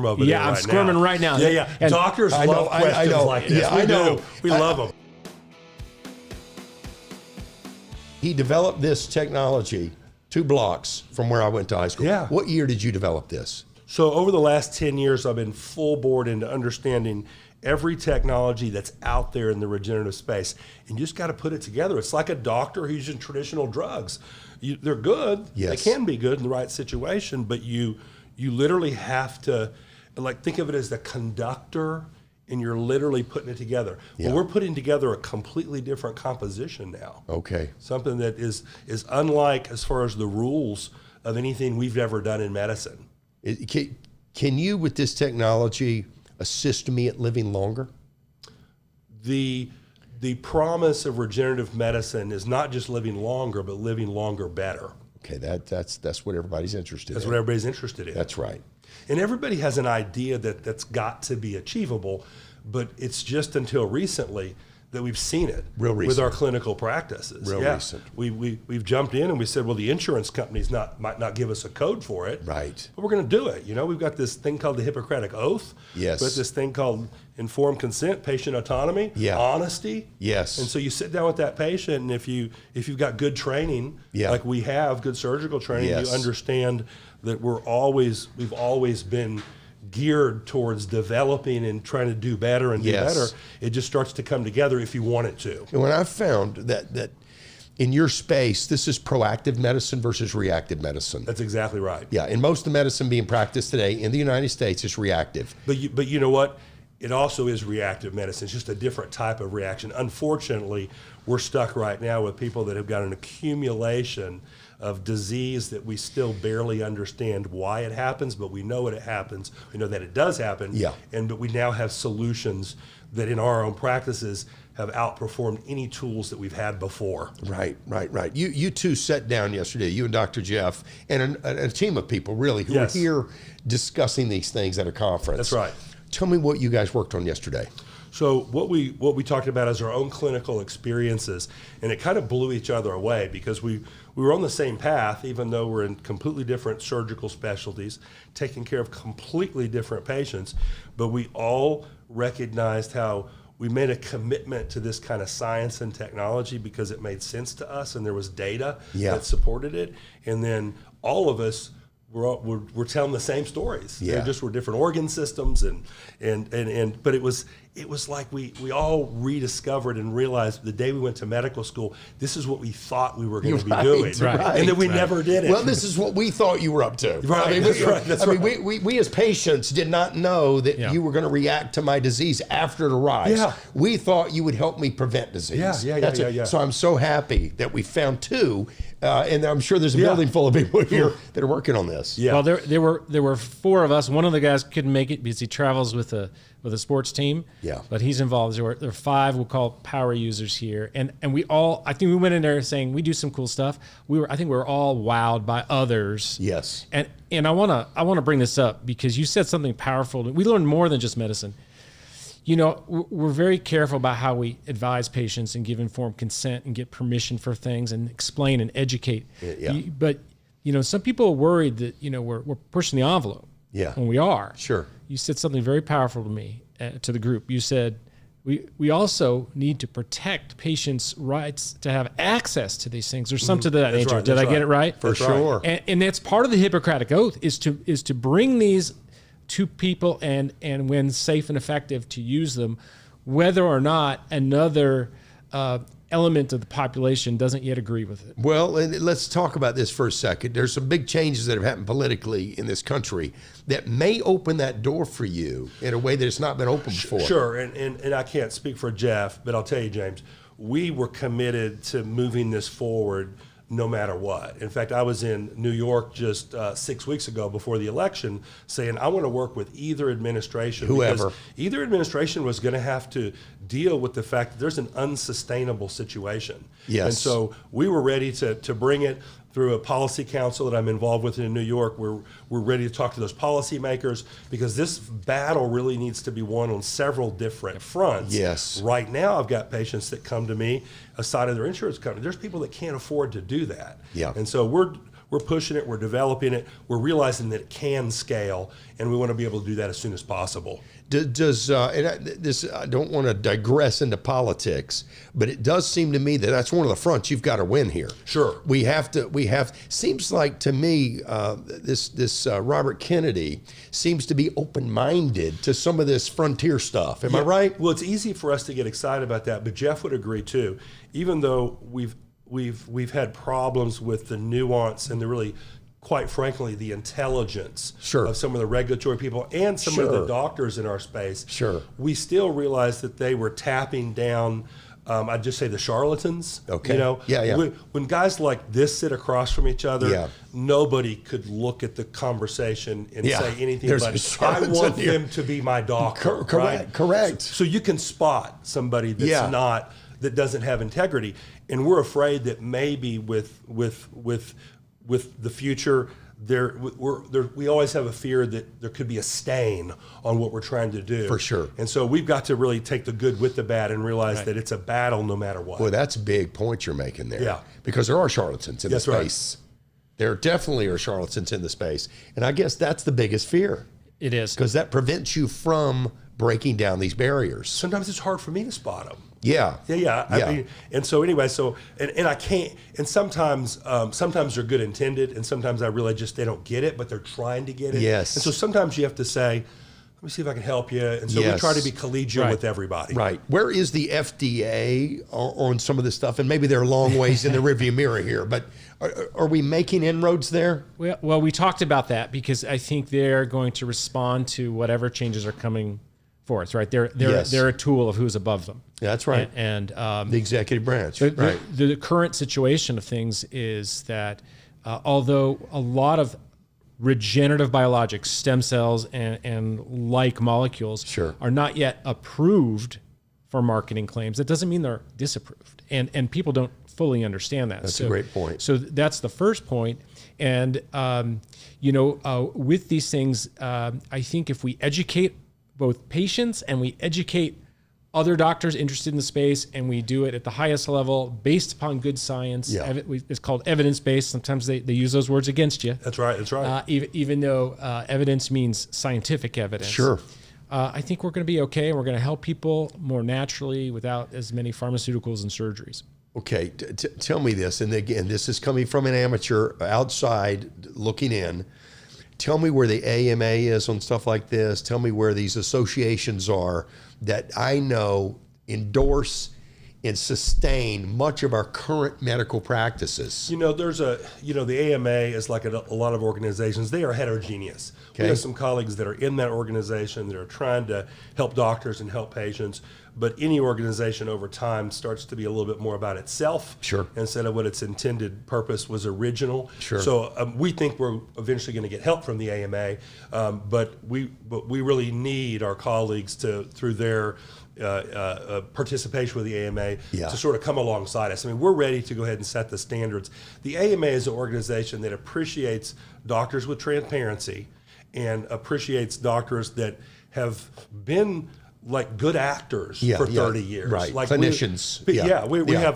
over Yeah, there I'm right squirming now. right now. Yeah, yeah. And Doctors love questions like this. Yeah, I know. We love them. He developed this technology 2 blocks from where I went to high school. Yeah. What year did you develop this? So over the last 10 years, I've been full board into understanding every technology that's out there in the regenerative space. And you just got to put it together. It's like a doctor who's using traditional drugs. They're good. Yes. They can be good in the right situation, but you literally have to, like, think of it as the conductor, and you're literally putting it together. Yeah. Well, we're putting together a completely different composition now. Okay. Something that is unlike as far as the rules of anything we've ever done in medicine. Can you, with this technology, assist me at living longer? The promise of regenerative medicine is not just living longer, but living longer better. Okay, that's what everybody's interested in. That's what everybody's interested in. That's right. And everybody has an idea that's got to be achievable, but it's just until recently that we've seen it Real recent. with our clinical practices. Real recent. We've jumped in and we said, well, the insurance companies might not give us a code for it. Right. But we're going to do it. You know, we've got this thing called the Hippocratic Oath. Yes. With this thing called informed consent, patient autonomy, Yeah. honesty. Yes. And so you sit down with that patient, and if you've got good training, Yeah. like we have, good surgical training, Yes. you understand that we've always been geared towards developing and trying to do better and do Yes. better. It just starts to come together if you want it to. And when I've found that in your space, this is proactive medicine versus reactive medicine. That's exactly right. Yeah, and most of the medicine being practiced today in the United States is reactive. But you know what? It also is reactive medicine. It's just a different type of reaction. Unfortunately, we're stuck right now with people that have got an accumulation of disease that we still barely understand why it happens, but we know it happens. We know that it does happen. Yeah. But we now have solutions that in our own practices have outperformed any tools that we've had before. Right. You two sat down yesterday, you and Dr. Jeff, and a team of people really who Yes. were here discussing these things at a conference. That's right. Tell me what you guys worked on yesterday. So what we talked about is our own clinical experiences, and it kind of blew each other away because we were on the same path, even though we're in completely different surgical specialties, taking care of completely different patients, but we all recognized how we made a commitment to this kind of science and technology because it made sense to us and there was data Yeah. that supported it, and then all of us we're telling the same stories. Yeah. They just were different organ systems but it was like we all rediscovered and realized the day we went to medical school, this is what we thought we were going to be doing. Right. And then we never did it. Well, this is what we thought you were up to. Right, that's right. We as patients did not know that you were going to react to my disease after it arrives. Yeah. We thought you would help me prevent disease. Yeah. So I'm so happy that we found two, and I'm sure there's a building full of people here that are working on this. Yeah. Well, there were 4 of us. One of the guys couldn't make it because he travels with a sports team. Yeah. But he's involved. There were 5 we'll call power users here, and we all, I think we went in there saying we do some cool stuff. I think we were all wowed by others. Yes. And I wanna bring this up because you said something powerful. We learned more than just medicine. You know, we're very careful about how we advise patients and give informed consent and get permission for things and explain and educate. Yeah. But you know, some people are worried that, you know, we're pushing the envelope. Yeah. When we are. Sure. You said something very powerful to me, to the group. You said, we also need to protect patients' rights to have access to these things, or something to that nature. Right, Did I get it right? For sure. And that's part of the Hippocratic Oath is to bring these to people and when safe and effective to use them, whether or not another element of the population doesn't yet agree with it. Well, and let's talk about this for a second. There's some big changes that have happened politically in this country that may open that door for you in a way that it's not been open before. Sure, and I can't speak for Jeff, but I'll tell you, James, we were committed to moving this forward no matter what. In fact, I was in New York just 6 weeks ago before the election saying I want to work with either administration. Whoever. Because either administration was going to have to deal with the fact that there's an unsustainable situation. Yes. And so we were ready to bring it through a policy council that I'm involved with in New York. We're ready to talk to those policymakers because this battle really needs to be won on several different fronts. Yes. Right now, I've got patients that come to me aside of their insurance company. There's people that can't afford to do that. Yeah. And so we're we're pushing it, we're developing it, we're realizing that it can scale, and we want to be able to do that as soon as possible. I don't want to digress into politics, but it does seem to me that that's one of the fronts you've got to win here. Sure. Seems like to me, this Robert Kennedy seems to be open-minded to some of this frontier stuff. Am I right? Well, it's easy for us to get excited about that, but Jeff would agree too. Even though we've had problems with the nuance and the really, quite frankly, the intelligence of some of the regulatory people and some of the doctors in our space, we still realize that they were tapping down, I'd just say the charlatans. Okay. You know, when guys like this sit across from each other, nobody could look at the conversation and say anything but, I want them to be my doctor. Correct. So you can spot somebody that's that doesn't have integrity. And we're afraid that maybe with the future, we always have a fear that there could be a stain on what we're trying to do. For sure. And so we've got to really take the good with the bad and realize that it's a battle no matter what. Well, that's a big point you're making there. Yeah. Because there are charlatans in the space. Right. There definitely are charlatans in the space. And I guess that's the biggest fear. It is. Because that prevents you from breaking down these barriers. Sometimes it's hard for me to spot them. Yeah. I mean, and so anyway, and I can't, and sometimes they're good intended, and sometimes I realize just they don't get it, but they're trying to get it. Yes. And so sometimes you have to say, let me see if I can help you. And so we try to be collegial with everybody. Right. Where is the FDA on some of this stuff? And maybe they're long ways in the rearview mirror here, but are we making inroads there? Well, we talked about that because I think they're going to respond to whatever changes are coming forth, right? They're a tool of who's above them. Yeah, that's right. And the executive branch. The current situation of things is that although a lot of regenerative biologics, stem cells and like molecules are not yet approved for marketing claims, that doesn't mean they're disapproved. And people don't fully understand that. That's a great point. So that's the first point. And, with these things, I think if we educate both patients and we educate other doctors interested in the space, and we do it at the highest level based upon good science. It's called evidence-based. Sometimes they use those words against you. That's right. Even though evidence means scientific evidence. Sure. I think we're going to be okay, and we're going to help people more naturally without as many pharmaceuticals and surgeries. Okay, tell me this, and again, this is coming from an amateur outside looking in. Tell me where the AMA is on stuff like this. Tell me where these associations are that I know endorse and sustain much of our current medical practices. The AMA is like a lot of organizations. They are heterogeneous. Okay. We have some colleagues that are in that organization that are trying to help doctors and help patients. But any organization over time starts to be a little bit more about itself instead of what its intended purpose was original. So we think we're eventually going to get help from the AMA, but we really need our colleagues through their participation with the AMA to sort of come alongside us. I mean, we're ready to go ahead and set the standards. The AMA is an organization that appreciates doctors with transparency and appreciates doctors that have been like good actors for 30 years. Right, like clinicians.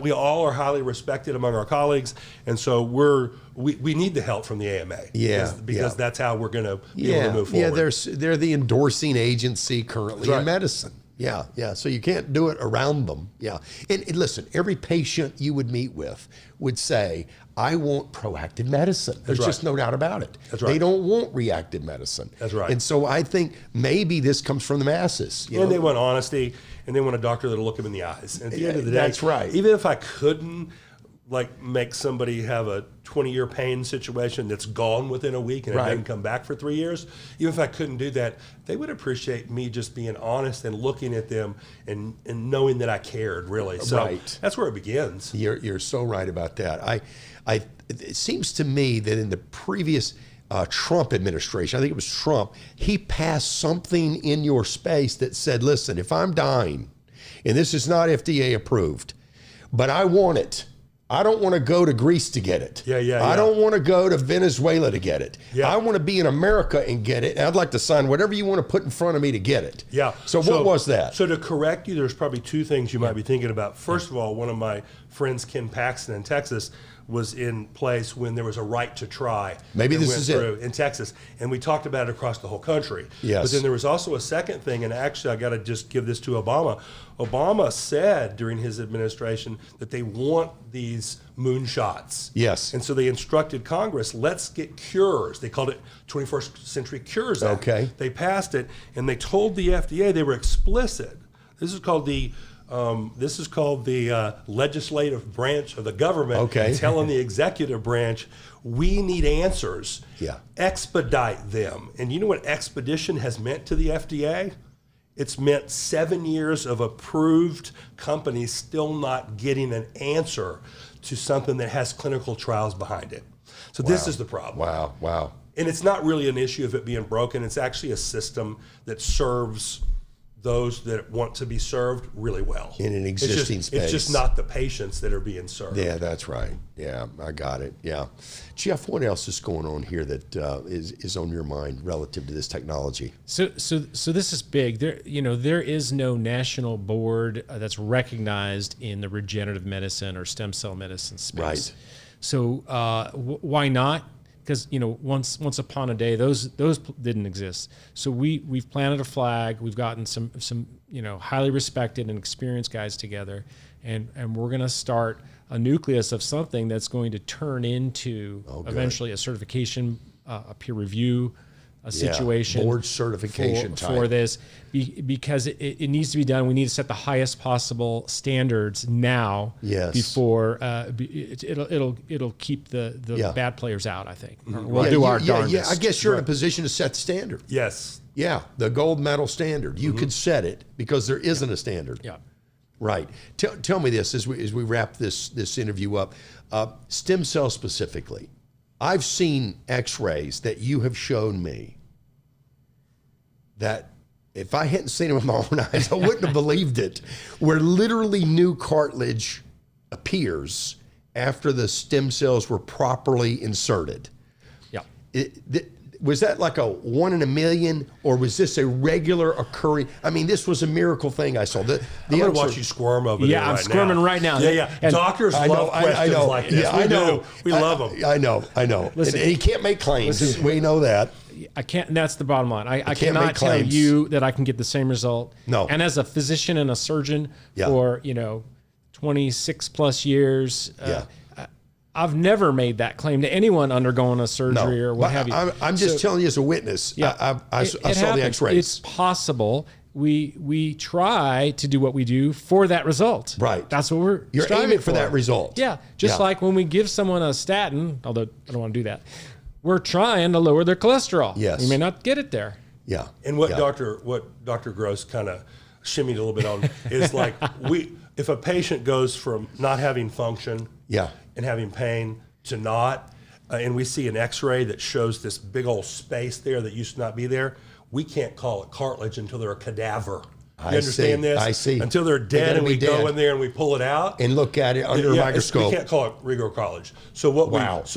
We all are highly respected among our colleagues, and so we need the help from the AMA. Because that's how we're going to be able to move forward. They're the endorsing agency currently in medicine. So you can't do it around them. And listen, every patient you would meet with would say, I want proactive medicine. There's just no doubt about it. They don't want reactive medicine. That's right. And so I think maybe this comes from the masses. And they want honesty, and they want a doctor that'll look them in the eyes. And at the end of the day, even if I couldn't make somebody have a 20-year pain situation that's gone within a week and it doesn't come back for 3 years, even if I couldn't do that, they would appreciate me just being honest and looking at them and knowing that I cared, really. So that's where it begins. You're so right about that. It seems to me that in the previous Trump administration, I think it was Trump, he passed something in your space that said, listen, if I'm dying, and this is not FDA approved, but I want it, I don't want to go to Greece to get it. I don't want to go to Venezuela to get it. I want to be in America and get it. And I'd like to sign whatever you want to put in front of me to get it. So what was that? So to correct you, there's probably two things you might be thinking about. First of all, one of my friends, Ken Paxton in Texas, was in place when there was a right to try. Maybe that this went is through it. in Texas, and we talked about it across the whole country. Yes. But then there was also a second thing, and actually I got to just give this to Obama. Obama said during his administration that they want these moonshots. Yes. And so they instructed Congress, let's get cures. They called it 21st Century Cures Act. Okay. They passed it, and they told the FDA, they were explicit. This is called the legislative branch of the government, Okay. telling the executive branch, we need answers. Yeah. Expedite them. And you know what expedition has meant to the FDA? It's meant 7 years of approved companies still not getting an answer to something that has clinical trials behind it. So this is the problem. Wow. And it's not really an issue of it being broken. It's actually a system that serves those that want to be served really well. In an existing space. It's just not the patients that are being served. Yeah, that's right. Yeah, I got it. Yeah. Jeff, what else is going on here that is on your mind relative to this technology? So this is big. There is no national board that's recognized in the regenerative medicine or stem cell medicine space. Right. So why not? Because once upon a day, those didn't exist. So we've planted a flag. We've gotten some highly respected and experienced guys together, and we're going to start a nucleus of something that's going to turn into eventually a certification, a peer review, a situation, board certification for this, because it needs to be done. We need to set the highest possible standards now. Yes. Before it'll keep the bad players out. I think we'll Yeah, do our yeah, darndest. I guess you're in a position to set the standard. Yes. Yeah, the gold medal standard. You could set it because there isn't a standard. Yeah. Right. Tell me this as we wrap this interview up. Stem cells specifically. I've seen X-rays that you have shown me that if I hadn't seen them with my own eyes, I wouldn't have believed it. Where literally new cartilage appears after the stem cells were properly inserted. Yeah. Was that like a 1 in a million, or was this a regular occurring? I mean, this was a miracle thing I saw. I'm going to watch you squirm over there. Yeah, I'm squirming right now. Yeah. And doctors love questions like this. Yeah, I know. We love them. I know. Listen, and he can't make claims. We know that. I can't. That's the bottom line. I can't cannot make tell claims. you that I can get the same result. No. And as a physician and a surgeon Yeah. for 26 plus years, Yeah. I've never made that claim to anyone undergoing a surgery or what But have you. I'm just telling you as a witness. Yeah, I saw the happens. X-rays. It's possible. We try to do what we do for that result. Right. That's what we're You're striving aiming for that result. Yeah. Just like when we give someone a statin, although I don't want to do that, we're trying to lower their cholesterol. Yes. We may not get it there. Yeah. And what Dr. Gross kind of shimmied a little bit on is like if a patient goes from not having function and having pain to not, and we see an X-ray that shows this big old space there that used to not be there, we can't call it cartilage until they're a cadaver. You understand this? I see. Until they're dead and we go in there and we pull it out and look at it under a microscope. We can't call it regrow-cartilage. So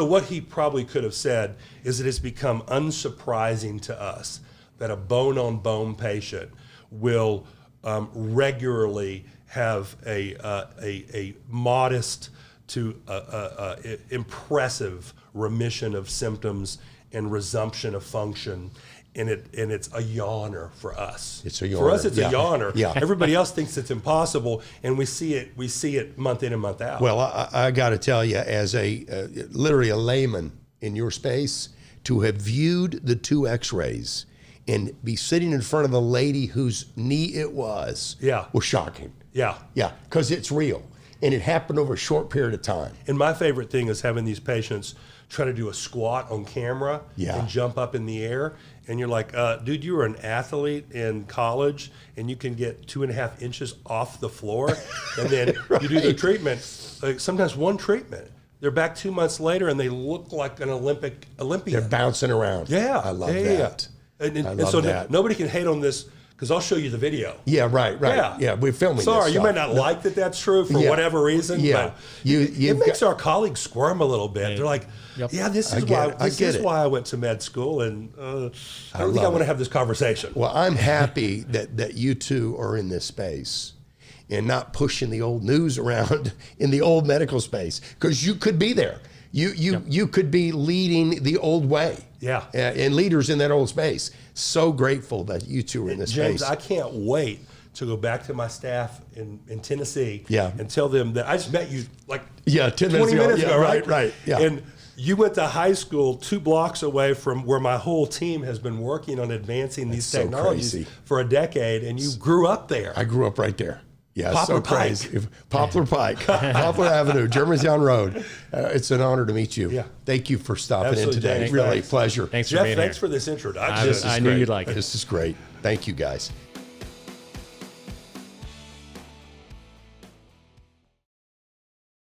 what he probably could have said is it has become unsurprising to us that a bone-on-bone patient will regularly have a modest to impressive remission of symptoms and resumption of function. And it's a yawner for us. It's a yawner. For us, it's a yawner. Yeah. Everybody else thinks it's impossible, and we see it month in and month out. Well, I got to tell you, as literally a layman in your space, to have viewed the two X-rays and be sitting in front of the lady whose knee it was shocking. Yeah. Yeah, because it's real. And it happened over a short period of time. And my favorite thing is having these patients try to do a squat on camera and jump up in the air. And you're like, dude, you were an athlete in college and you can get 2.5 inches off the floor. And then you do the treatment, like sometimes one treatment. They're back 2 months later and they look like an Olympian. They're bouncing around. Yeah. I love that. And I love that. Nobody can hate on this because I'll show you the video. Yeah, right. Yeah, we're filming this Sorry, you stuff. might not like that that's true for whatever reason, but it makes our colleagues squirm a little bit. They're like, this is why I went to med school, and I don't think I want to have this conversation. Well, I'm happy that you two are in this space. and not pushing the old news around in the old medical space, because you could be there. You could be leading the old way. Yeah. And leaders in that old space. So grateful that you two are in this James, space. I can't wait to go back to my staff in Tennessee Yeah. and tell them that I just met you like 10 20 minutes ago, right? Right. Yeah. And you went to high school 2 blocks away from where my whole team has been working on advancing these so technologies crazy. for a decade, and you grew up there. I grew up right there. Yeah, Poplar so crazy. Poplar Pike, Poplar Avenue, Germantown Road. It's an honor to meet you. Yeah. Thank you for stopping Absolutely, in today. James. Really, Thanks. pleasure. Thanks for Jeff, being thanks here. for this introduction. This is I knew great. you'd like it. This is great. Thank you, guys.